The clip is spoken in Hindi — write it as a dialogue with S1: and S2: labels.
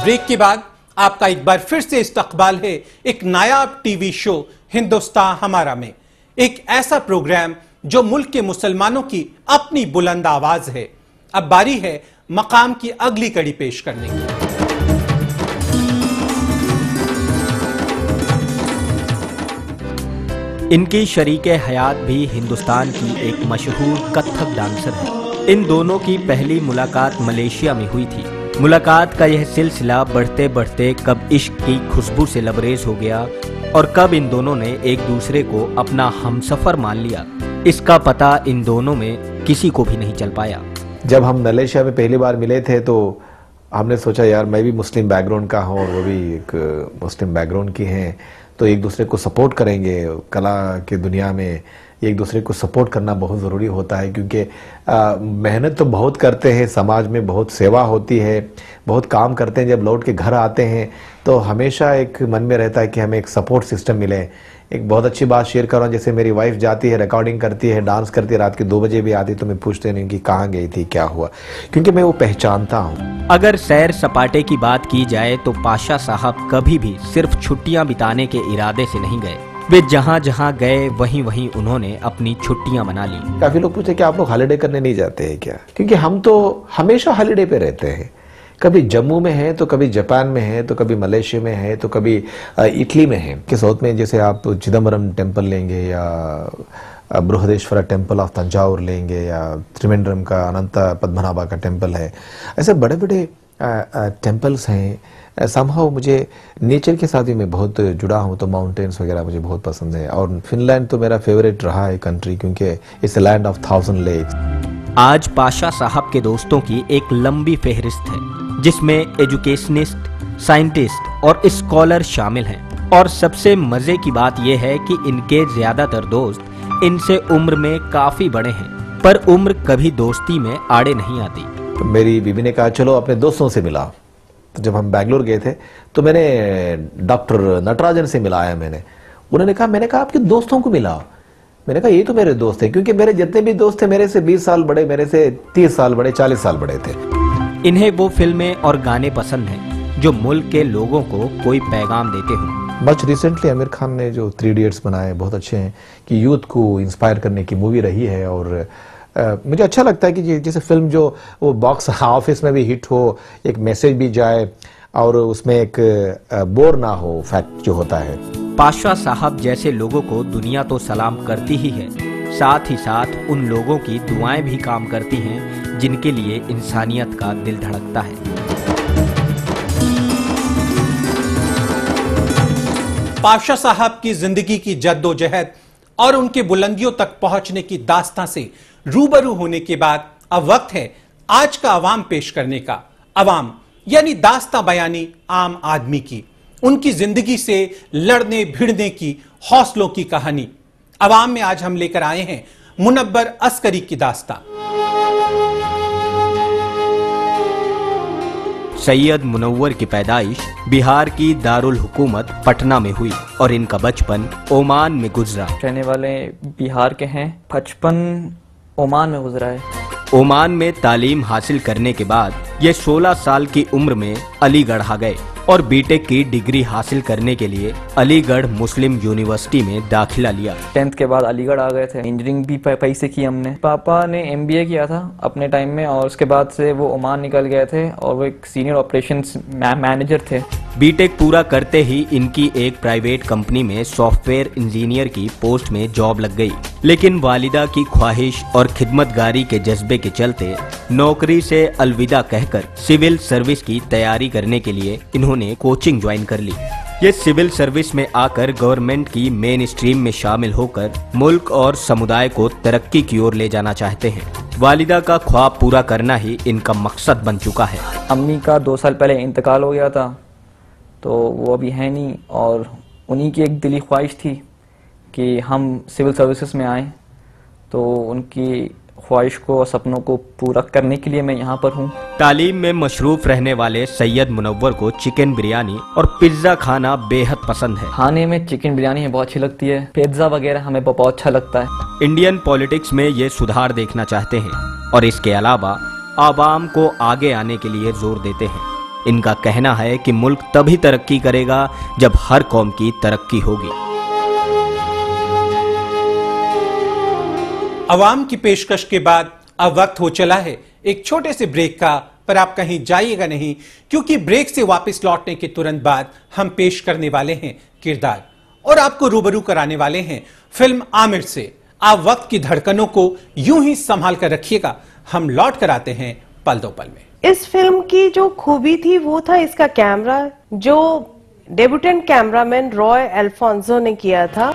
S1: ब्रेक के बाद आपका एक बार फिर से इस्तकबाल है एक नायाब टीवी शो हिंदुस्तान हमारा में, एक ऐसा प्रोग्राम जो मुल्क के मुसलमानों की अपनी बुलंद आवाज है। अब बारी है मकाम की अगली कड़ी पेश करने की।
S2: इनकी शरीके हयात भी हिंदुस्तान की एक मशहूर कथक डांसर है। इन दोनों की पहली मुलाकात मलेशिया में हुई थी। मुलाकात का यह सिलसिला बढ़ते बढ़ते कब इश्क की खुशबू से लबरेज हो गया और कब इन दोनों ने एक दूसरे को अपना हमसफर मान लिया, इसका पता इन दोनों में किसी को भी नहीं चल पाया।
S3: जब हम मलेशिया में पहली बार मिले थे तो हमने सोचा यार मैं भी मुस्लिम बैकग्राउंड का हूँ और वो भी एक मुस्लिम बैकग्राउंड की हैं, तो एक दूसरे को सपोर्ट करेंगे। कला की दुनिया में एक दूसरे को सपोर्ट करना बहुत ज़रूरी होता है, क्योंकि मेहनत तो बहुत करते हैं, समाज में बहुत सेवा होती है, बहुत काम करते हैं। जब लौट के घर आते हैं तो हमेशा एक मन में रहता है कि हमें एक सपोर्ट सिस्टम मिले। एक बहुत अच्छी बात शेयर कर रहा हूँ, जैसे मेरी वाइफ जाती है, रिकॉर्डिंग करती है, डांस करती है, रात के 2 बजे भी आती, तो मैं पूछते नहीं कि कहाँ गई थी, क्या हुआ, क्योंकि मैं वो पहचानता हूँ।
S2: अगर सैर सपाटे की बात की जाए तो पाशा साहब कभी भी सिर्फ छुट्टियां बिताने के इरादे से नहीं गए। वे जहाँ जहाँ गए वहीं वहीं उन्होंने अपनी छुट्टियां मना ली।
S3: काफी लोग पूछे कि आप लोग हॉलिडे करने नहीं जाते हैं क्या, क्योंकि हम तो हमेशा हॉलिडे पे रहते हैं। कभी जम्मू में है तो कभी जापान में है तो कभी मलेशिया में है तो कभी इटली में है। कि साउथ में जैसे आप चिदम्बरम टेम्पल लेंगे या बृहदेश्वरा टेम्पल ऑफ तंजावुर लेंगे या त्रिवेंद्रम का अनंत पद्मनाभा का टेम्पल है, ऐसे बड़े बड़े टेम्पल्स हैं। समहाउ मुझे नेचर के साथ भी मैं बहुत जुड़ा हूँ, तो माउंटेन्स वगैरह मुझे बहुत पसंद है। और फिनलैंड तो मेरा फेवरेट रहा है कंट्री, क्योंकि it's the land of 1000 lakes.
S2: आज पाशा साहब के दोस्तों की एक लंबी फहरिस्त है, जिसमें एजुकेशनिस्ट, साइंटिस्ट और स्कॉलर शामिल हैं। और सबसे मजे की बात यह है कि इनके ज्यादातर दोस्त इनसे उम्र में काफी बड़े हैं, पर उम्र कभी दोस्ती में आड़े नहीं आती।
S3: तो मेरी बीबी ने कहा चलो अपने दोस्तों से मिला। तो जब हम बैंगलोर गए थे तो मैंने डॉक्टर नटराजन से मिलाया। मैंने कहा आपके दोस्तों को मिला। मैंने कहा ये तो मेरे दोस्त हैं, क्योंकि मेरे जितने भी दोस्त थे मेरे से 20 साल बड़े, मेरे से 30 साल बड़े, 40 साल बड़े थे।
S2: इन्हें वो फिल्में और गाने पसंद हैं जो मुल्क के लोगों को कोई पैगाम देते हों।
S3: मच रिसेंटली आमिर खान ने जो 3 इडियट्स बनाए बहुत अच्छे हैं, कि यूथ को इंस्पायर करने की मूवी रही है। और मुझे अच्छा लगता है कि जैसे फिल्म जो वो बॉक्स ऑफिस में भी हिट हो, एक मैसेज भी जाए और उसमें एक बोर ना हो फैक्ट जो होता है।
S2: पाशा साहब जैसे लोगों को दुनिया तो सलाम करती ही है, साथ ही साथ उन लोगों की दुआएं भी काम करती हैं जिनके लिए इंसानियत का दिल धड़कता है।
S1: पाशा साहब की जिंदगी की जद्दोजहद और उनके बुलंदियों तक पहुंचने की दास्तां से रूबरू होने के बाद अब वक्त है आज का अवाम पेश करने का। अवाम यानी दास्तां बयानी आम आदमी की, उनकी जिंदगी से लड़ने भिड़ने की, हौसलों की कहानी। अवाम में आज हम लेकर आए हैं मुनव्वर अस्करी की दास्तां।
S2: सैयद मुनव्वर की पैदाइश बिहार की दारुल हुकूमत पटना में हुई और इनका बचपन ओमान में गुजरा।
S4: रहने वाले बिहार के हैं, बचपन ओमान में गुजरा है।
S2: ओमान में तालीम हासिल करने के बाद ये 16 साल की उम्र में अलीगढ़ आ गए और बीटेक की डिग्री हासिल करने के लिए अलीगढ़ मुस्लिम यूनिवर्सिटी में दाखिला लिया।
S4: 10th के बाद अलीगढ़ आ गए थे। इंजीनियरिंग भी पैसे की हमने। पापा ने MBA किया था अपने टाइम में, और उसके बाद से वो ओमान निकल गए थे और वो एक सीनियर ऑपरेशंस मैनेजर थे।
S2: बीटेक पूरा करते ही इनकी एक प्राइवेट कंपनी में सॉफ्टवेयर इंजीनियर की पोस्ट में जॉब लग गई, लेकिन वालिदा की ख्वाहिश और खिदमतगारी के जज्बे के चलते नौकरी से अलविदा कहकर सिविल सर्विस की तैयारी करने के लिए इन्होंने कोचिंग ज्वाइन कर ली। ये सिविल सर्विस में आकर गवर्नमेंट की मेन स्ट्रीम में शामिल होकर मुल्क और समुदाय को तरक्की की ओर ले जाना चाहते हैं। वालिदा का ख्वाब पूरा करना ही इनका मकसद बन चुका है।
S4: अम्मी का 2 साल पहले इंतकाल हो गया था, तो वो अभी है नहीं, और उन्हीं की एक दिली ख्वाहिश थी कि हम सिविल सर्विसेज में आएँ। तो उनकी ख्वाहिश को और सपनों को पूरा करने के लिए मैं यहाँ पर हूँ।
S2: तालीम में मशरूफ रहने वाले सैयद मुनव्वर को चिकन बिरयानी और पिज्जा खाना बेहद पसंद है।
S4: खाने में चिकन बिरयानी हमें बहुत अच्छी लगती है, पिज्जा वगैरह हमें बहुत अच्छा लगता है।
S2: इंडियन पॉलिटिक्स में ये सुधार देखना चाहते हैं और इसके अलावा आवाम को आगे आने के लिए जोर देते हैं। इनका कहना है कि मुल्क तभी तरक्की करेगा जब हर कौम की तरक्की होगी।
S1: अवाम की पेशकश के बाद अब वक्त हो चला है एक छोटे से ब्रेक का, पर आप कहीं जाइएगा नहीं, क्योंकि ब्रेक से वापस लौटने के तुरंत बाद हम पेश करने वाले हैं किरदार और आपको रूबरू कराने वाले हैं फिल्म आमिर से। आप वक्त की धड़कनों को यूं ही संभाल कर रखिएगा, हम लौट कर आते हैं पल दो पल में।
S5: इस फिल्म की जो खूबी थी वो था इसका कैमरा, जो डेब्यूटेंट कैमरामैन रॉय अल्फोंसो ने किया था।